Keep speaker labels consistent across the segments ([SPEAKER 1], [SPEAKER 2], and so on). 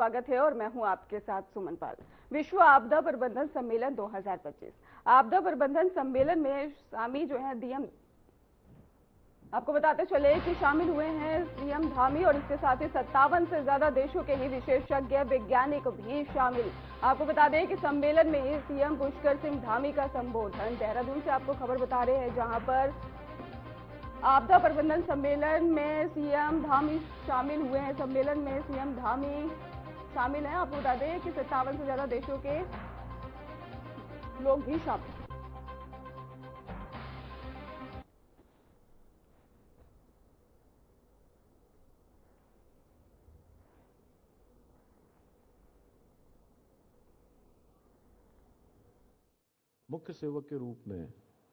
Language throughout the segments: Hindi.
[SPEAKER 1] स्वागत है और मैं हूं आपके साथ सुमन पाल। विश्व आपदा प्रबंधन सम्मेलन 2025 आपदा प्रबंधन सम्मेलन में शामिल जो है डीएम, आपको बताते चले कि शामिल हुए हैं सीएम धामी और इसके साथ ही 57 से ज्यादा देशों के ही विशेषज्ञ वैज्ञानिक भी शामिल। आपको बता दें कि सम्मेलन में ही सीएम पुष्कर सिंह धामी का संबोधन, देहरादून से आपको खबर बता रहे हैं, जहां पर आपदा प्रबंधन सम्मेलन में सीएम धामी शामिल हुए हैं। सम्मेलन में सीएम धामी शामिल हैं। आपको बता दें कि 57 से ज्यादा देशों के लोग भी शामिल हैं।
[SPEAKER 2] मुख्य सेवक के रूप में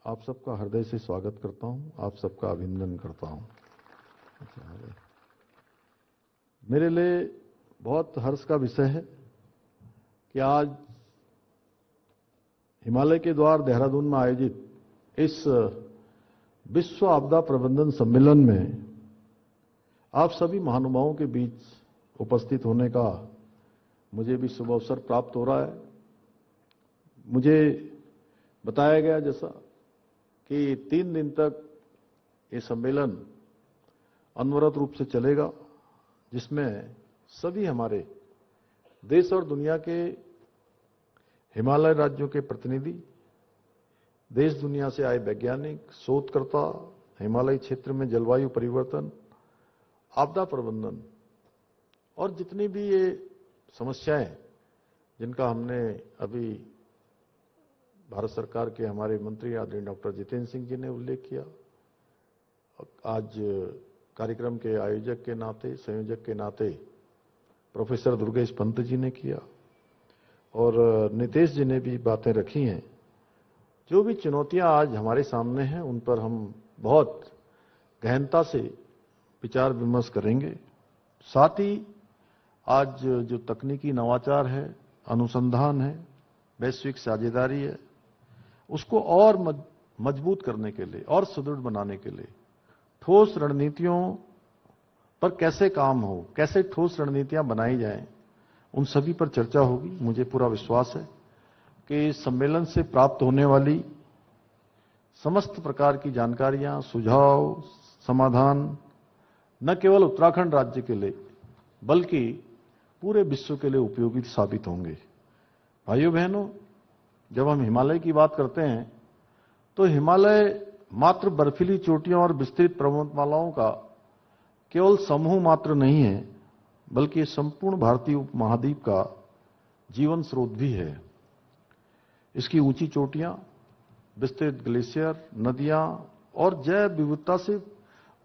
[SPEAKER 2] आप सबका हृदय से स्वागत करता हूं, आप सबका अभिनंदन करता हूं। मेरे लिए बहुत हर्ष का विषय है कि आज हिमालय के द्वार देहरादून में आयोजित इस विश्व आपदा प्रबंधन सम्मेलन में आप सभी महानुभावों के बीच उपस्थित होने का मुझे भी शुभ अवसर प्राप्त हो रहा है। मुझे बताया गया जैसा कि 3 दिन तक ये सम्मेलन अनवरत रूप से चलेगा, जिसमें सभी हमारे देश और दुनिया के हिमालय राज्यों के प्रतिनिधि, देश दुनिया से आए वैज्ञानिक, शोधकर्ता, हिमालय क्षेत्र में जलवायु परिवर्तन, आपदा प्रबंधन और जितनी भी ये समस्याएं जिनका हमने अभी भारत सरकार के हमारे मंत्री आदरणीय डॉक्टर जितेंद्र सिंह जी ने उल्लेख किया, आज कार्यक्रम के आयोजक के नाते, संयोजक के नाते प्रोफेसर दुर्गेश पंत जी ने किया और नितेश जी ने भी बातें रखी हैं। जो भी चुनौतियां आज हमारे सामने हैं उन पर हम बहुत गहनता से विचार विमर्श करेंगे। साथ ही आज जो तकनीकी नवाचार है, अनुसंधान है, वैश्विक साझेदारी है, उसको और मजबूत करने के लिए और सुदृढ़ बनाने के लिए ठोस रणनीतियों पर कैसे काम हो, कैसे ठोस रणनीतियां बनाई जाएं, उन सभी पर चर्चा होगी। मुझे पूरा विश्वास है कि इस सम्मेलन से प्राप्त होने वाली समस्त प्रकार की जानकारियां, सुझाव, समाधान न केवल उत्तराखंड राज्य के लिए बल्कि पूरे विश्व के लिए उपयोगी साबित होंगे। भाइयों बहनों, जब हम हिमालय की बात करते हैं तो हिमालय मात्र बर्फीली चोटियों और विस्तृत पर्वतमालाओं का केवल समूह मात्र नहीं है, बल्कि संपूर्ण भारतीय उपमहाद्वीप का जीवन स्रोत भी है। इसकी ऊंची चोटियां, विस्तृत ग्लेशियर, नदियां और जैव विविधता से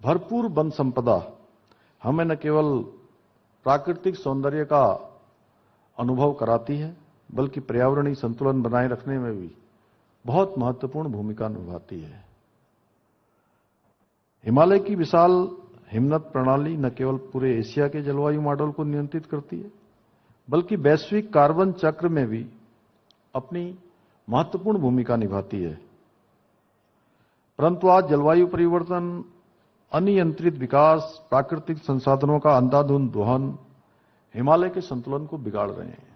[SPEAKER 2] भरपूर वन संपदा हमें न केवल प्राकृतिक सौंदर्य का अनुभव कराती है, बल्कि पर्यावरणीय संतुलन बनाए रखने में भी बहुत महत्वपूर्ण भूमिका निभाती है। हिमालय की विशाल हिमनद प्रणाली न केवल पूरे एशिया के जलवायु मॉडल को नियंत्रित करती है, बल्कि वैश्विक कार्बन चक्र में भी अपनी महत्वपूर्ण भूमिका निभाती है। परंतु आज जलवायु परिवर्तन, अनियंत्रित विकास, प्राकृतिक संसाधनों का अंधाधुंध दोहन हिमालय के संतुलन को बिगाड़ रहे हैं।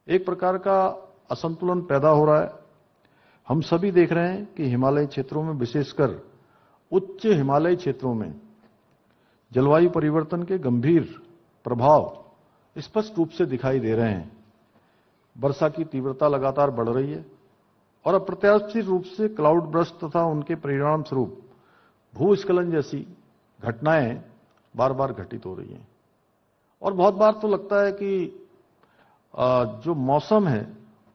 [SPEAKER 2] एक प्रकार का असंतुलन पैदा हो रहा है। हम सभी देख रहे हैं कि हिमालय क्षेत्रों में, विशेषकर उच्च हिमालय क्षेत्रों में जलवायु परिवर्तन के गंभीर प्रभाव स्पष्ट रूप से दिखाई दे रहे हैं। वर्षा की तीव्रता लगातार बढ़ रही है और अप्रत्याशित रूप से क्लाउड बर्स्ट तथा उनके परिणाम स्वरूप भूस्खलन जैसी घटनाएं बार बार घटित हो रही हैं। और बहुत बार तो लगता है कि जो मौसम है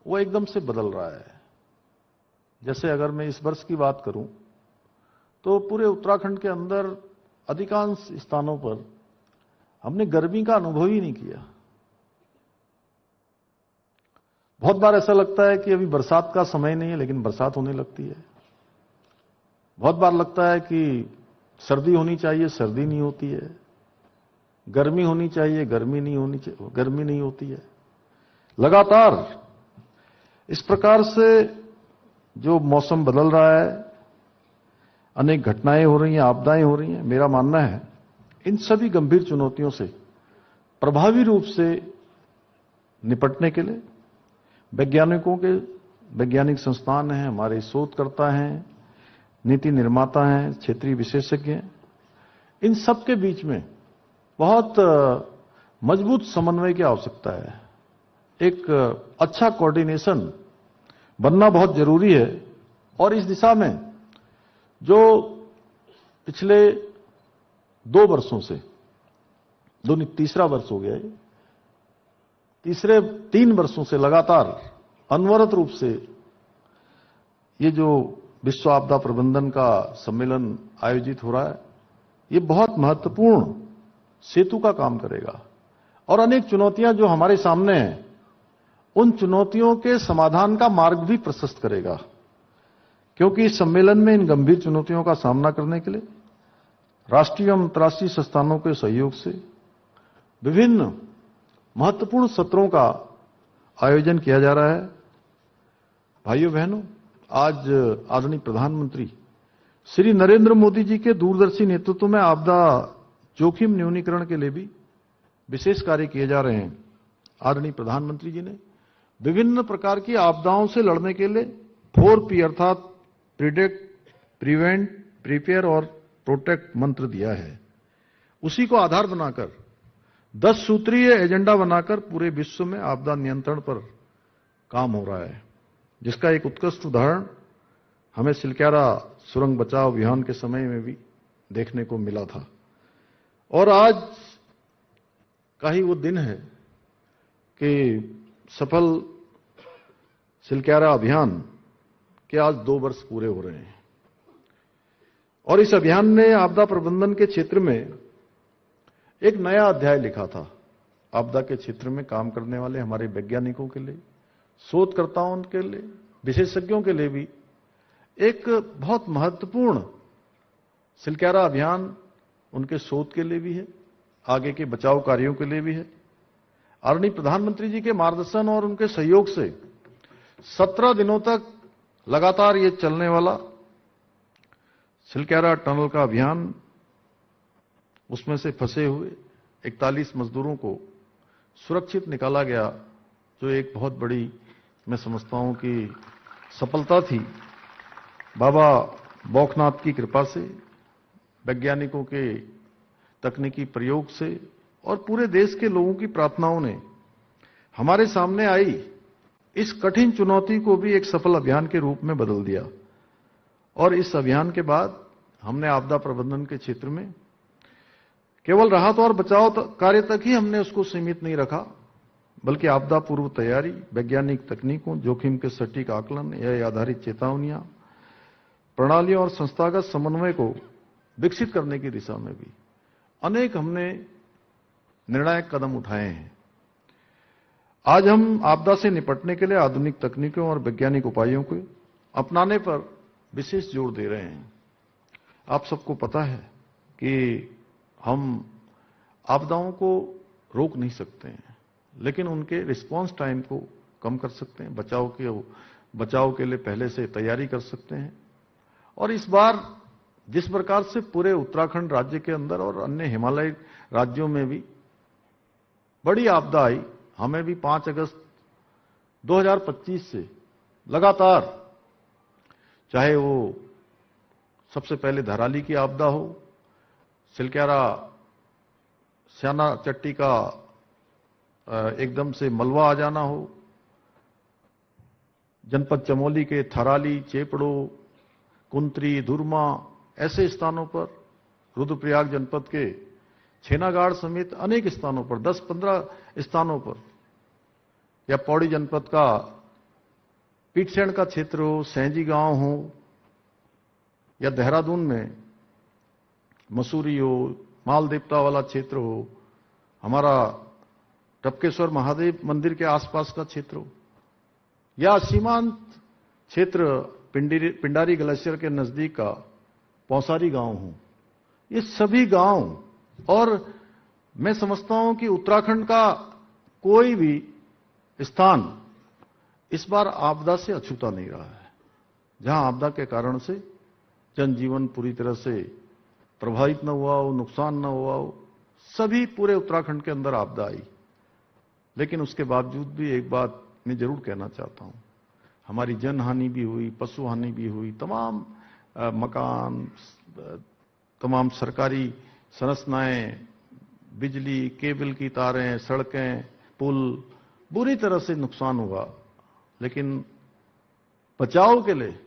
[SPEAKER 2] वो एकदम से बदल रहा है। जैसे अगर मैं इस वर्ष की बात करूं तो पूरे उत्तराखंड के अंदर अधिकांश स्थानों पर हमने गर्मी का अनुभव ही नहीं किया। बहुत बार ऐसा लगता है कि अभी बरसात का समय नहीं है, लेकिन बरसात होने लगती है। बहुत बार लगता है कि सर्दी होनी चाहिए, सर्दी नहीं होती है। गर्मी होनी चाहिए, गर्मी नहीं होती है। लगातार इस प्रकार से जो मौसम बदल रहा है, अनेक घटनाएं हो रही हैं, आपदाएं हो रही हैं। मेरा मानना है इन सभी गंभीर चुनौतियों से प्रभावी रूप से निपटने के लिए वैज्ञानिक संस्थान हैं, हमारे शोधकर्ता हैं, नीति निर्माता हैं, क्षेत्रीय विशेषज्ञ हैं, इन सब के बीच में बहुत मजबूत समन्वय की आवश्यकता है। एक अच्छा कोऑर्डिनेशन बनना बहुत जरूरी है और इस दिशा में जो पिछले 2 वर्षों से, तीसरा वर्ष हो गया है, तीसरे 3 वर्षों से लगातार अनवरत रूप से ये जो विश्व आपदा प्रबंधन का सम्मेलन आयोजित हो रहा है, ये बहुत महत्वपूर्ण सेतु का काम करेगा और अनेक चुनौतियां जो हमारे सामने हैं, उन चुनौतियों के समाधान का मार्ग भी प्रशस्त करेगा। क्योंकि इस सम्मेलन में इन गंभीर चुनौतियों का सामना करने के लिए राष्ट्रीय और अंतर्राष्ट्रीय संस्थानों के सहयोग से विभिन्न महत्वपूर्ण सत्रों का आयोजन किया जा रहा है। भाइयों बहनों, आज आदरणीय प्रधानमंत्री श्री नरेंद्र मोदी जी के दूरदर्शी नेतृत्व में आपदा जोखिम न्यूनीकरण के लिए भी विशेष कार्य किए जा रहे हैं। आदरणीय प्रधानमंत्री जी ने विभिन्न प्रकार की आपदाओं से लड़ने के लिए 4P अर्थात प्रिडिक्ट, प्रिवेंट, प्रिपेयर और प्रोटेक्ट मंत्र दिया है। उसी को आधार बनाकर 10 सूत्रीय एजेंडा बनाकर पूरे विश्व में आपदा नियंत्रण पर काम हो रहा है, जिसका एक उत्कृष्ट उदाहरण हमें सिलक्यारा सुरंग बचाव अभियान के समय में भी देखने को मिला था। और आज का ही वो दिन है कि सफल सिलक्यारा अभियान के आज 2 वर्ष पूरे हो रहे हैं और इस अभियान ने आपदा प्रबंधन के क्षेत्र में एक नया अध्याय लिखा था। आपदा के क्षेत्र में काम करने वाले हमारे वैज्ञानिकों के लिए, शोधकर्ताओं के लिए, विशेषज्ञों के लिए भी एक बहुत महत्वपूर्ण सिलक्यारा अभियान उनके शोध के लिए भी है, आगे के बचाव कार्यों के लिए भी है। आदरणीय प्रधानमंत्री जी के मार्गदर्शन और उनके सहयोग से 17 दिनों तक लगातार ये चलने वाला सिलक्यारा टनल का अभियान, उसमें से फंसे हुए 41 मजदूरों को सुरक्षित निकाला गया, जो एक बहुत बड़ी, मैं समझता हूं कि सफलता थी। बाबा बौखनाथ की कृपा से, वैज्ञानिकों के तकनीकी प्रयोग से और पूरे देश के लोगों की प्रार्थनाओं ने हमारे सामने आई इस कठिन चुनौती को भी एक सफल अभियान के रूप में बदल दिया। और इस अभियान के बाद हमने आपदा प्रबंधन के क्षेत्र में केवल राहत और बचाव कार्य तक ही हमने उसको सीमित नहीं रखा, बल्कि आपदा पूर्व तैयारी, वैज्ञानिक तकनीकों, जोखिम के सटीक आकलन, या आधारित चेतावनियां, प्रणालियों और संस्थागत समन्वय को विकसित करने की दिशा में भी अनेक हमने निर्णायक कदम उठाए हैं। आज हम आपदा से निपटने के लिए आधुनिक तकनीकों और वैज्ञानिक उपायों को अपनाने पर विशेष जोर दे रहे हैं। आप सबको पता है कि हम आपदाओं को रोक नहीं सकते हैं, लेकिन उनके रिस्पांस टाइम को कम कर सकते हैं, बचाव के लिए पहले से तैयारी कर सकते हैं। और इस बार जिस प्रकार से पूरे उत्तराखंड राज्य के अंदर और अन्य हिमालयी राज्यों में भी बड़ी आपदा आई, हमें भी 5 अगस्त 2025 से लगातार, चाहे वो सबसे पहले धराली की आपदा हो, सिलक्यारा स्याना चट्टी का एकदम से मलबा आ जाना हो, जनपद चमोली के थराली, चेपड़ो, कुंत्री, धुरमा, ऐसे स्थानों पर, रुद्रप्रयाग जनपद के छेनागाड़ समेत अनेक स्थानों पर, 10-15 स्थानों पर, या पौड़ी जनपद का पीटसेन का क्षेत्र हो, सैंजी गांव हो, या देहरादून में मसूरी हो, मालदेवता वाला क्षेत्र हो, हमारा टपकेश्वर महादेव मंदिर के आसपास का क्षेत्र हो, या सीमांत क्षेत्र पिंडारी ग्लेशियर के नजदीक का पौसारी गांव हो, ये सभी गांव, और मैं समझता हूं कि उत्तराखंड का कोई भी स्थान इस बार आपदा से अछूता नहीं रहा है। जहां आपदा के कारण से जनजीवन पूरी तरह से प्रभावित न हुआ हो, नुकसान न हुआ हो, सभी पूरे उत्तराखंड के अंदर आपदा आई, लेकिन उसके बावजूद भी एक बात मैं जरूर कहना चाहता हूं, हमारी जन हानि भी हुई, पशु हानि भी हुई, तमाम मकान, तमाम सरकारी संरचनाएं, बिजली, केबल की तारें, सड़कें, पुल बुरी तरह से नुकसान हुआ। लेकिन बचाव के लिए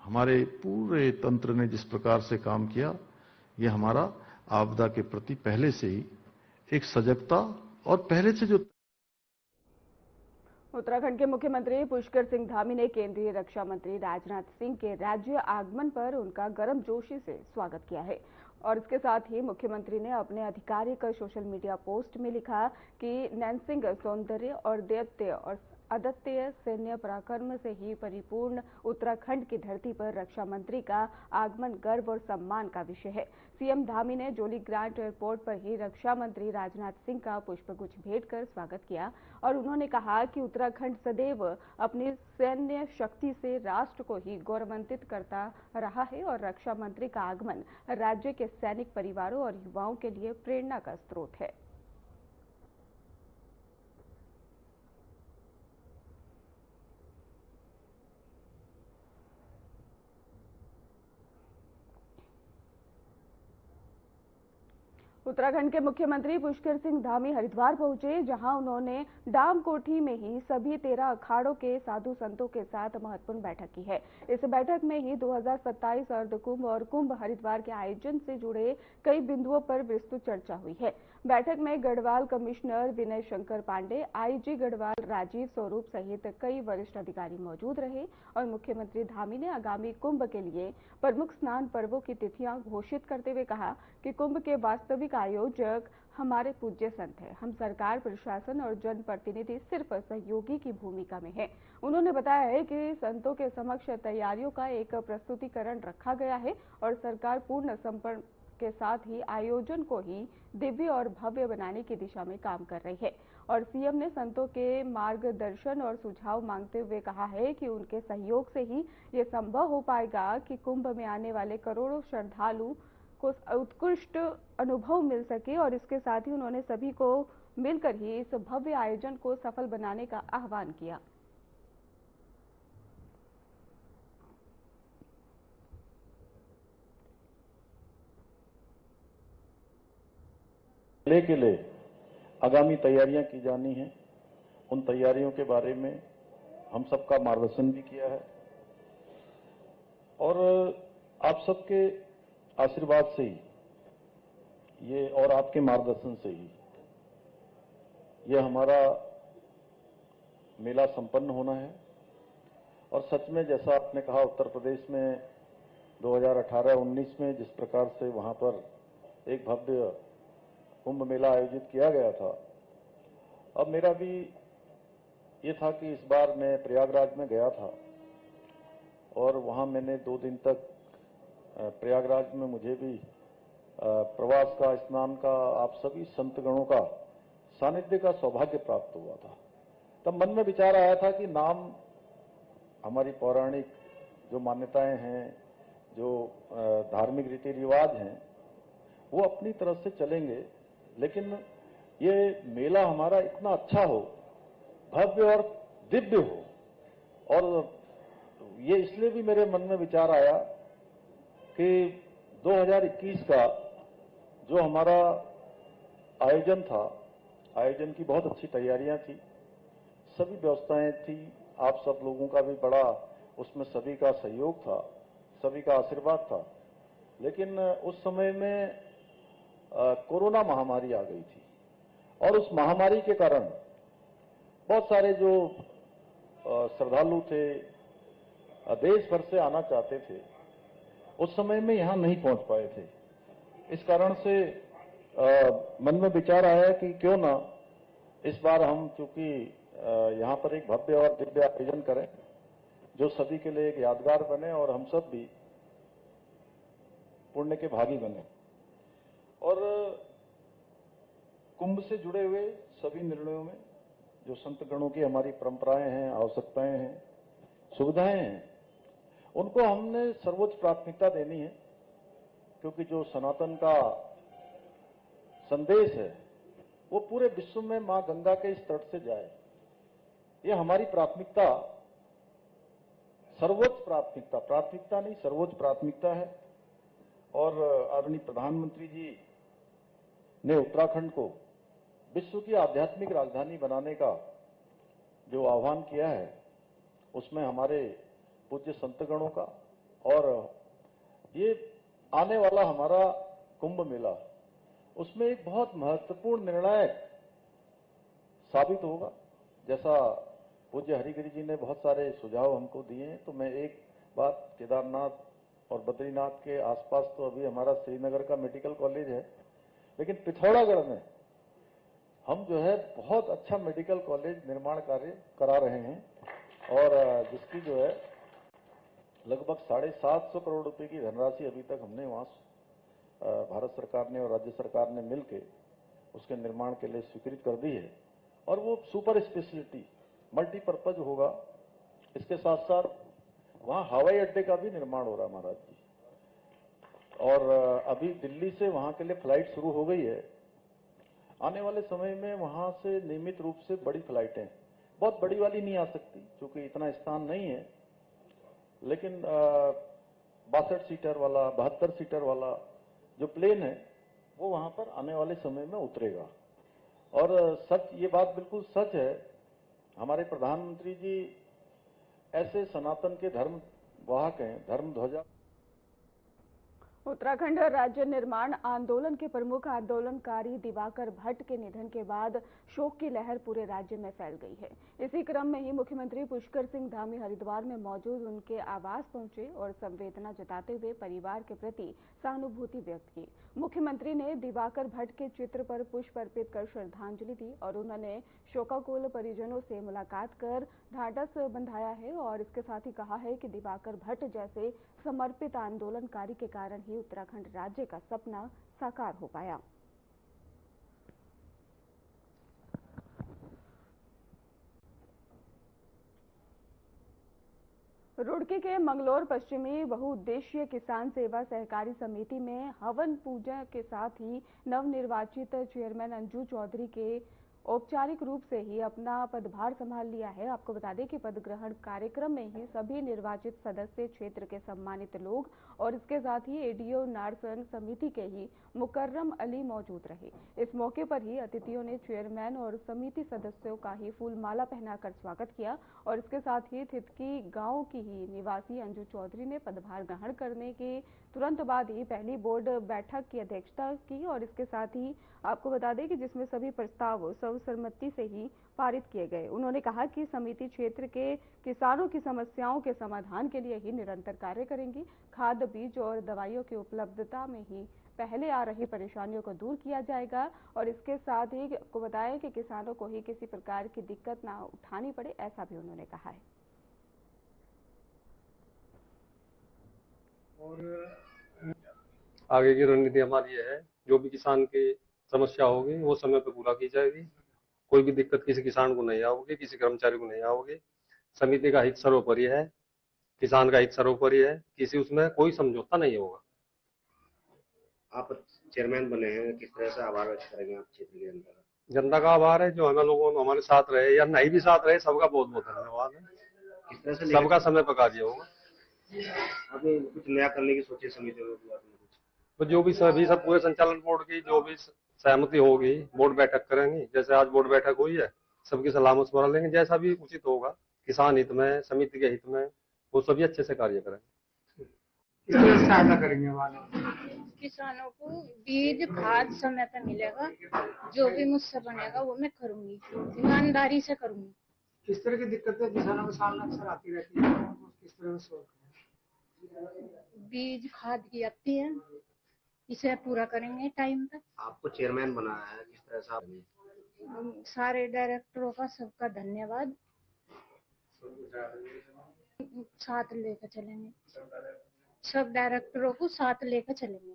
[SPEAKER 2] हमारे पूरे तंत्र ने जिस प्रकार से काम किया, यह हमारा आपदा के प्रति पहले से ही एक सजगता और पहले से जो
[SPEAKER 1] उत्तराखंड के मुख्यमंत्री पुष्कर सिंह धामी ने केंद्रीय रक्षा मंत्री राजनाथ सिंह के राज्य आगमन पर उनका गर्मजोशी से स्वागत किया है। और इसके साथ ही मुख्यमंत्री ने अपने आधिकारिक सोशल मीडिया पोस्ट में लिखा कि नैनसिंग सौंदर्य और दैत्य और अद्वितीय सैन्य पराक्रम से ही परिपूर्ण उत्तराखंड की धरती पर रक्षा मंत्री का आगमन गर्व और सम्मान का विषय है। सीएम धामी ने जोली ग्रांट एयरपोर्ट पर ही रक्षा मंत्री राजनाथ सिंह का पुष्पगुच्छ भेंट कर स्वागत किया और उन्होंने कहा कि उत्तराखंड सदैव अपनी सैन्य शक्ति से राष्ट्र को ही गौरवान्वित करता रहा है और रक्षा मंत्री का आगमन राज्य के सैनिक परिवारों और युवाओं के लिए प्रेरणा का स्रोत है। उत्तराखंड के मुख्यमंत्री पुष्कर सिंह धामी हरिद्वार पहुंचे, जहां उन्होंने डाम कोठी में ही सभी 13 अखाड़ों के साधु संतों के साथ महत्वपूर्ण बैठक की है। इस बैठक में ही 2027 अर्धकुंभ और कुंभ हरिद्वार के आयोजन से जुड़े कई बिंदुओं पर विस्तृत चर्चा हुई है। बैठक में गढ़वाल कमिश्नर विनय शंकर पांडे, आईजी गढ़वाल राजीव स्वरूप सहित कई वरिष्ठ अधिकारी मौजूद रहे और मुख्यमंत्री धामी ने आगामी कुंभ के लिए प्रमुख स्नान पर्वों की तिथियां घोषित करते हुए कहा कि कुंभ के वास्तविक आयोजक हमारे पूज्य संत हैं। हम सरकार, प्रशासन और जनप्रतिनिधि सिर्फ सहयोगी की भूमिका में हैं। उन्होंने बताया है कि संतों के समक्ष तैयारियों का एक प्रस्तुतिकरण रखा गया है और सरकार पूर्ण समर्पण के साथ ही आयोजन को ही दिव्य और भव्य बनाने की दिशा में काम कर रही है। और सीएम ने संतों के मार्गदर्शन और सुझाव मांगते हुए कहा है कि उनके सहयोग से ही ये संभव हो पाएगा कि कुंभ में आने वाले करोड़ों श्रद्धालु को उत्कृष्ट अनुभव मिल सके और इसके साथ ही उन्होंने सभी को मिलकर ही इस भव्य आयोजन को सफल बनाने का आह्वान किया।
[SPEAKER 3] मेले के लिए आगामी तैयारियां की जानी हैं, उन तैयारियों के बारे में हम सबका मार्गदर्शन भी किया है और आप सबके आशीर्वाद से ही ये और आपके मार्गदर्शन से ही ये हमारा मेला संपन्न होना है। और सच में जैसा आपने कहा, उत्तर प्रदेश में 2018-19 में जिस प्रकार से वहां पर एक भव्य कुंभ मेला आयोजित किया गया था, अब मेरा भी ये था कि इस बार मैं प्रयागराज में गया था और वहां मैंने 2 दिन तक प्रयागराज में मुझे भी प्रवास का, स्नान का, आप सभी संतगणों का सानिध्य का सौभाग्य प्राप्त हुआ था। तब मन में विचार आया था कि नाम हमारी पौराणिक जो मान्यताएं हैं, जो धार्मिक रीति रिवाज हैं, वो अपनी तरफ से चलेंगे, लेकिन ये मेला हमारा इतना अच्छा हो, भव्य और दिव्य हो। और ये इसलिए भी मेरे मन में विचार आया कि 2021 का जो हमारा आयोजन था, आयोजन की बहुत अच्छी तैयारियां थी, सभी व्यवस्थाएं थी, आप सब लोगों का भी बड़ा उसमें सभी का सहयोग था, सभी का आशीर्वाद था। लेकिन उस समय में कोरोना महामारी आ गई थी और उस महामारी के कारण बहुत सारे जो श्रद्धालु थे, देश भर से आना चाहते थे, उस समय में यहां नहीं पहुंच पाए थे। इस कारण से मन में विचार आया कि क्यों ना इस बार हम, चूंकि यहां पर एक भव्य और दिव्य आयोजन करें जो सभी के लिए एक यादगार बने और हम सब भी पुण्य के भागी बने। और कुंभ से जुड़े हुए सभी निर्णयों में जो संतगणों की हमारी परंपराएं हैं, आवश्यकताएं हैं, सुविधाएं हैं, उनको हमने सर्वोच्च प्राथमिकता देनी है, क्योंकि जो सनातन का संदेश है वो पूरे विश्व में मां गंगा के इस तट से जाए। ये हमारी प्राथमिकता, सर्वोच्च प्राथमिकता नहीं, सर्वोच्च प्राथमिकता है। और आदरणीय प्रधानमंत्री जी ने उत्तराखंड को विश्व की आध्यात्मिक राजधानी बनाने का जो आह्वान किया है, उसमें हमारे पूज्य संतगणों का और ये आने वाला हमारा कुंभ मेला, उसमें एक बहुत महत्वपूर्ण निर्णायक साबित होगा। जैसा पूज्य हरिगिरी जी ने बहुत सारे सुझाव हमको दिए हैं, तो मैं एक बात, केदारनाथ और बद्रीनाथ के आसपास तो अभी हमारा श्रीनगर का मेडिकल कॉलेज है, लेकिन पिथौरागढ़ में हम जो है बहुत अच्छा मेडिकल कॉलेज निर्माण कार्य करा रहे हैं और जिसकी जो है लगभग 750 करोड़ रुपए की धनराशि अभी तक हमने वहां भारत सरकार ने और राज्य सरकार ने मिलकर उसके निर्माण के लिए स्वीकृत कर दी है। और वो सुपर स्पेशलिटी मल्टीपर्पज होगा। इसके साथ साथ वहां हवाई अड्डे का भी निर्माण हो रहा है महाराज जी, और अभी दिल्ली से वहां के लिए फ्लाइट शुरू हो गई है। आने वाले समय में वहां से नियमित रूप से बड़ी फ्लाइटें, बहुत बड़ी वाली नहीं आ सकती क्योंकि इतना स्थान नहीं है, लेकिन 62 सीटर वाला, 72 सीटर वाला जो प्लेन है वो वहां पर आने वाले समय में उतरेगा। और सच, ये बात बिल्कुल सच है, हमारे प्रधानमंत्री जी ऐसे सनातन के धर्म वाहक हैं, धर्म ध्वजा।
[SPEAKER 1] उत्तराखंड राज्य निर्माण आंदोलन के प्रमुख आंदोलनकारी दिवाकर भट्ट के निधन के बाद शोक की लहर पूरे राज्य में फैल गई है। इसी क्रम में ही मुख्यमंत्री पुष्कर सिंह धामी हरिद्वार में मौजूद उनके आवास पहुंचे और संवेदना जताते हुए परिवार के प्रति सहानुभूति व्यक्त की। मुख्यमंत्री ने दिवाकर भट्ट के चित्र पर पुष्प अर्पित कर श्रद्धांजलि दी और उन्होंने शोकाकुल परिजनों से मुलाकात कर ढांढस बंधाया है और इसके साथ ही कहा है कि दिवाकर भट्ट जैसे समर्पित आंदोलनकारी के कारण ही उत्तराखंड राज्य का सपना साकार हो पाया। रुड़की के मंगलौर पश्चिमी बहुउद्देशीय किसान सेवा सहकारी समिति में हवन पूजा के साथ ही नवनिर्वाचित चेयरमैन अंजू चौधरी के औपचारिक रूप से ही अपना पदभार संभाल लिया है। आपको बता दें कि पद ग्रहण कार्यक्रम में ही सभी निर्वाचित सदस्य, क्षेत्र के सम्मानित लोग और इसके साथ ही एडीओ नारसन समिति के ही मुकर्रम अली मौजूद रहे। इस मौके पर ही अतिथियों ने चेयरमैन और समिति सदस्यों का ही फूलमाला पहनाकर स्वागत किया और इसके साथ ही थितकी गांव की ही निवासी अंजू चौधरी ने पदभार ग्रहण करने के तुरंत बाद ही पहली बोर्ड बैठक की अध्यक्षता की और इसके साथ ही आपको बता दें कि जिसमें सभी प्रस्ताव सर्वसम्मति से ही पारित किए गए। उन्होंने कहा कि समिति क्षेत्र के किसानों की समस्याओं के समाधान के लिए ही निरंतर कार्य करेंगी। खाद, बीज और दवाइयों की उपलब्धता में ही पहले आ रही परेशानियों को दूर किया जाएगा और इसके साथ ही आपको बताएं कि किसानों को ही किसी प्रकार की दिक्कत ना उठानी पड़े, ऐसा भी उन्होंने कहा है।
[SPEAKER 4] और आगे की रणनीति हमारी ये है, जो भी किसान की समस्या होगी वो समय पर पूरा की जाएगी। कोई भी दिक्कत किसी किसान को नहीं आओगी, किसी कर्मचारी को नहीं आओगी। समिति का हित सर्वोपरि है, किसान का हित सर्वोपरि है, किसी उसमें कोई समझौता नहीं होगा।
[SPEAKER 5] आप चेयरमैन बने हैं, किस तरह से आभार व्यक्त करेंगे आप क्षेत्र की जनता का?
[SPEAKER 4] जनता का आभार है, जो हमें लोगों को हमारे साथ रहे या नहीं भी साथ रहे, सबका बहुत बहुत धन्यवाद है।
[SPEAKER 5] किस तरह से
[SPEAKER 4] सबका समय पर कार्य होगा।
[SPEAKER 5] अभी कुछ नया करने की सोची समिति में?
[SPEAKER 4] तो जो भी सभी सब पूरे संचालन बोर्ड की जो भी सहमति होगी, बोर्ड बैठक करेंगे। जैसे आज बोर्ड बैठक हुई है, सबकी सलाह मशवरा लेंगे, जैसा भी उचित होगा किसान हित में, समिति के हित में, वो सभी अच्छे से कार्य करेंगे।
[SPEAKER 6] किस तरह सहायता करेंगे?
[SPEAKER 7] किसानों को बीज, खाद समय पे मिलेगा। जो भी मुझसे बनेगा वो मैं करूंगी, ईमानदारी से करूंगी।
[SPEAKER 6] किस तरह की दिक्कतें किसानों के सामने अक्सर आती रहती है, किस तरह से सोल्व करें?
[SPEAKER 7] बीज, खाद की आती है, इसे पूरा करेंगे टाइम तक।
[SPEAKER 5] आपको चेयरमैन बनाया है, किस तरह से आप?
[SPEAKER 7] सारे डायरेक्टरों का सबका धन्यवाद। साथ लेकर चलेंगे, सब डायरेक्टरों को साथ लेकर चलेंगे।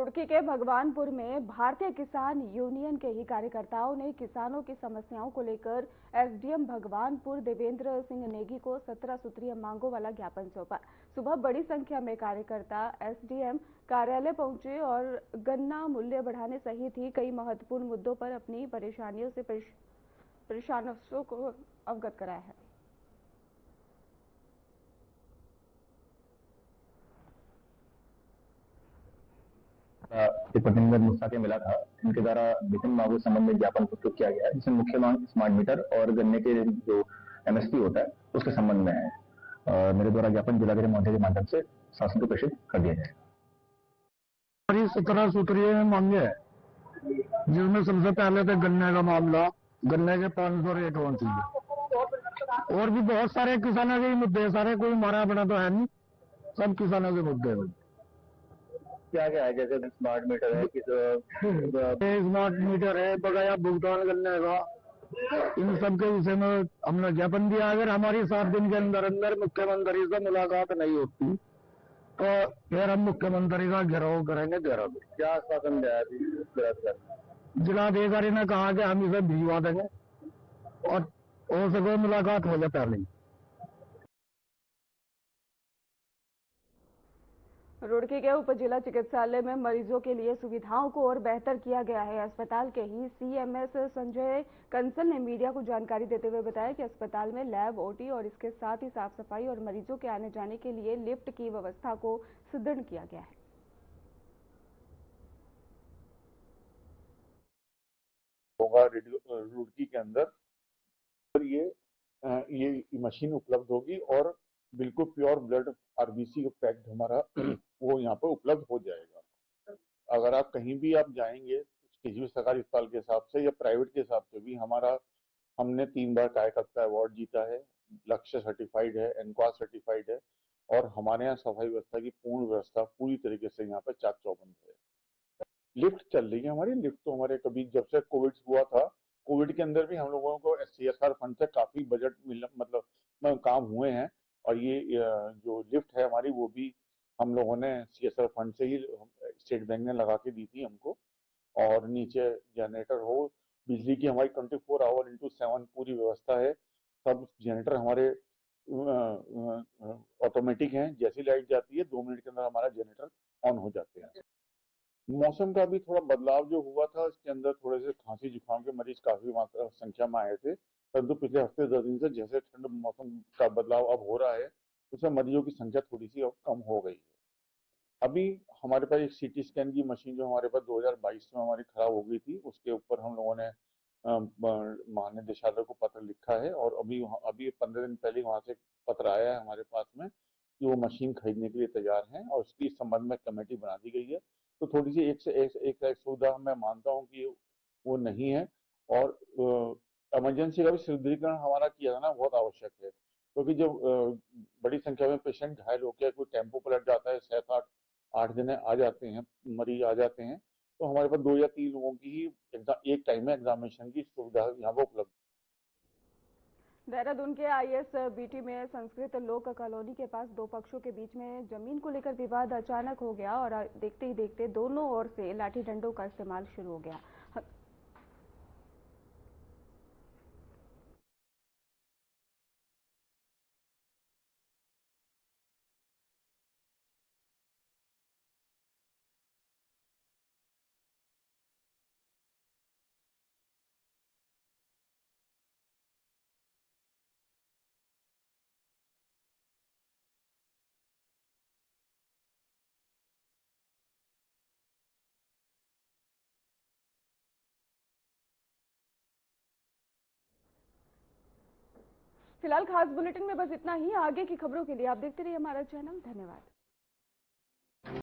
[SPEAKER 1] रुड़की के भगवानपुर में भारतीय किसान यूनियन के ही कार्यकर्ताओं ने किसानों की समस्याओं को लेकर एसडीएम भगवानपुर देवेंद्र सिंह नेगी को 17 सूत्रीय मांगों वाला ज्ञापन सौंपा। सुबह बड़ी संख्या में कार्यकर्ता एसडीएम कार्यालय पहुंचे और गन्ना मूल्य बढ़ाने सहित ही कई महत्वपूर्ण मुद्दों पर अपनी परेशानियों से परेशानों को अवगत कराया है।
[SPEAKER 8] प्रतिनिधि मुस्सा के मिला था, इनके द्वारा विभिन्न मांगों संबंध में ज्ञापन प्रस्तुत किया गया है, जिसमें मुख्य मांग स्मार्ट मीटर और गन्ने के जो एमएसपी होता है उसके संबंध में है। मेरे द्वारा ज्ञापन जिलाधिकारी महोदय के माध्यम से शासन को प्रेषित कर दिया जाए।
[SPEAKER 9] हमारी 17 सूत्रीय मांगे है, जिसमें सबसे पहले तो गन्ने का मामला, गन्ने के 500 रेट होना चाहिए और भी बहुत सारे किसानों के मुद्दे, सारे कोई मारा बना तो है नहीं, सब किसानों के मुद्दे हैं।
[SPEAKER 8] क्या क्या है, जैसे स्मार्ट मीटर है,
[SPEAKER 9] स्मार्ट मीटर है, बकाया भुगतान करने का, इन सब के विषय में हमने ज्ञापन दिया। अगर हमारी 7 दिन के अंदर अंदर मुख्यमंत्री से मुलाकात नहीं होती तो फिर हम मुख्यमंत्री का घेराव करेंगे। घेराव
[SPEAKER 8] क्या आश्वासन दिया?
[SPEAKER 9] जिलाधिकारी ने कहा कि हम इसे भिजवा देंगे और हो सके मुलाकात हो जाए पहले।
[SPEAKER 1] रुड़की के उप जिला चिकित्सालय में मरीजों के लिए सुविधाओं को और बेहतर किया गया है। अस्पताल के ही सीएमएस संजय कंसल ने मीडिया को जानकारी देते हुए बताया कि अस्पताल में लैब, ओटी और इसके साथ ही साफ सफाई और मरीजों के आने जाने के लिए लिफ्ट की व्यवस्था को सुदृढ़ किया गया है।
[SPEAKER 3] होगा रुड़की के अंदर ये मशीन उपलब्ध होगी और बिल्कुल प्योर ब्लड आरबीसी पैक्ड हमारा वो यहाँ पर उपलब्ध हो जाएगा। अगर आप कहीं भी आप जाएंगे किसी भी सरकारी अस्पताल के हिसाब से या प्राइवेट के हिसाब से भी, हमने 3 बार कायाकल्प अवार्ड जीता है, लक्ष्य सर्टिफाइड है, एनक्वास सर्टिफाइड है और हमारे यहाँ सफाई व्यवस्था की पूर्ण व्यवस्था पूरी तरीके से यहाँ पर चाक चौबंद है। लिफ्ट चल रही है हमारी, लिफ्ट तो हमारे कभी जब से कोविड हुआ था, कोविड के अंदर भी हम लोगों को सीएसआर फंड से काफी बजट मतलब काम हुए हैं और ये जो लिफ्ट है हमारी वो भी हम लोगों ने सीएसआर फंड से ही स्टेट बैंक ने लगा के दी थी हमको। और नीचे जनरेटर हो, बिजली की हमारी 24 आवर इंटू 7 पूरी व्यवस्था है। सब जनरेटर हमारे ऑटोमेटिक हैं, जैसी लाइट जाती है 2 मिनट के अंदर हमारा जनरेटर ऑन हो जाते हैं। मौसम का भी थोड़ा बदलाव जो हुआ था, इसके अंदर थोड़े से खांसी जुकाम के मरीज काफी मात्रा संख्या में आए थे, परंतु पिछले हफ्ते 10 दिन से जैसे ठंड मौसम का बदलाव अब हो रहा है उससे मरीजों की संख्या थोड़ी सी अब कम हो गई है। अभी हमारे पास एक सीटी स्कैन की मशीन जो हमारे पास 2022 में हमारी खराब हो गई थी, उसके ऊपर हम लोगों ने महानिदेशालय को पत्र लिखा है और अभी 15 दिन पहले वहां से पत्र आया है हमारे पास में कि वो मशीन खरीदने के लिए तैयार हैं और उसकी संबंध में कमेटी बना दी गई है। तो थोड़ी सी एक सुविधा मैं मानता हूँ कि वो नहीं है और इमरजेंसी का भी सुदृढ़ीकरण हमारा किया जाना बहुत आवश्यक है, क्योंकि जब बड़ी संख्या में पेशेंट घायल होकर कोई टेम्पो पलट जाता है, 7-8 जने आ जाते हैं, मरीज आ जाते हैं, तो हमारे पास 2 या 3 लोगों की ही एक टाइम में एग्जामिनेशन की सुविधा यहाँ पर उपलब्ध।
[SPEAKER 1] देहरादून के आईएसबीटी में संस्कृत लोक कॉलोनी के पास 2 पक्षों के बीच में जमीन को लेकर विवाद अचानक हो गया और देखते ही देखते दोनों ओर से लाठी डंडों का इस्तेमाल शुरू हो गया। फिलहाल खास बुलेटिन में बस इतना ही। आगे की खबरों के लिए आप देखते रहिए हमारा चैनल। धन्यवाद।